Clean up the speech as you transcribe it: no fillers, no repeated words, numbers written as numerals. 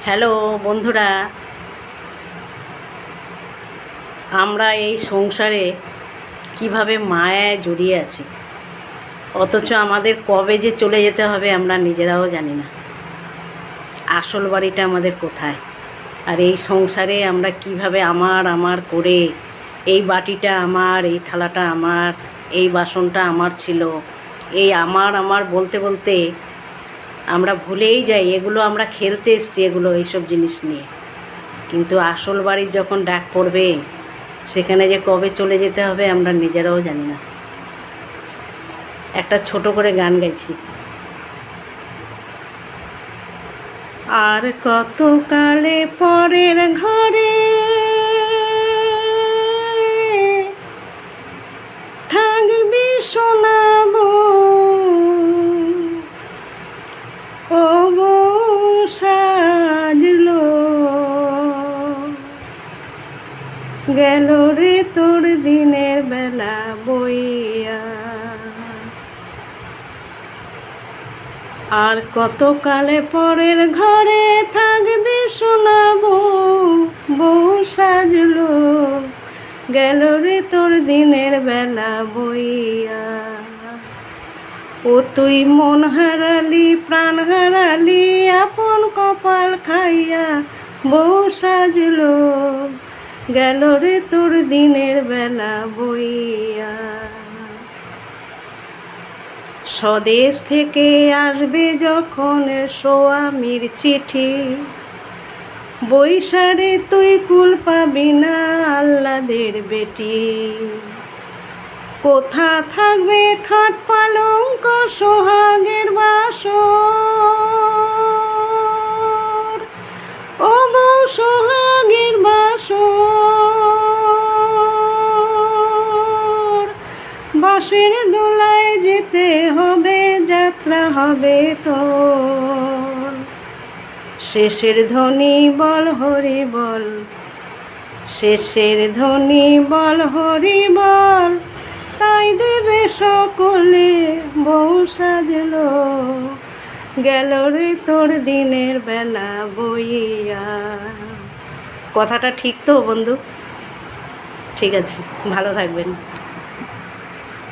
Hello বন্ধুরা, আমরা এই সংসারে কিভাবে মায়ায় জড়িয়ে আছি, অথচ আমাদের কবে যে চলে যেতে হবে আমরা নিজেরাও জানি না। আসল বাড়িটা আমাদের কোথায়? আর এই সংসারে আমরা কিভাবে আমার আমার করে, এই বাটিটা আমার, এই থালাটা আমার, এই বাসনটা আমার ছিল, এই আমার আমার বলতে বলতে আমরা ভুলেই যাই এগুলো আমরা খেলতে এসছি, এইসব জিনিস নিয়ে। কিন্তু আসল বাড়ির যখন ডাক পড়বে, সেখানে যে কবে চলে যেতে হবে আমরা নিজেরাও জানি না। একটা ছোট করে গান গাইছি। আর কত কালে পরের ঘরে থাকবি শোনাবো, ও সাজলো গেল রে তোর দিনের বেলা বইয়া। আর কত কালে পরের ঘরে থাকবে শোনাবো, বউ সাজলো গেল রে তোর দিনের বেলা বইয়া। ও তুই মন হারালি প্রাণ হারালি আপন কপাল খাইয়া, বউ সাজলো গেল রে তোর দিনের বেলা বইয়া। স্বদেশ থেকে আসবে যখন স্বামীর চিঠি, বৈশারে তুই কুল পাবি না আল্লাদের বেটি। কোথা থাকবে খাট পালঙ্ক সোহাগের বাসর, ও বউ সোহাগের বাসর। বাঁশের দোলায় যেতে হবে, যাত্রা হবে তোর। শেষের ধ্বনি বল হরি বল, শেষের ধ্বনি বল হরি বল। তাই দেবে সকলে, বউ সাজলো গেল রে তোর দিনের বেলা বইয়া। কথাটা ঠিক তো বন্ধু? ঠিক আছে, ভালো থাকবেন।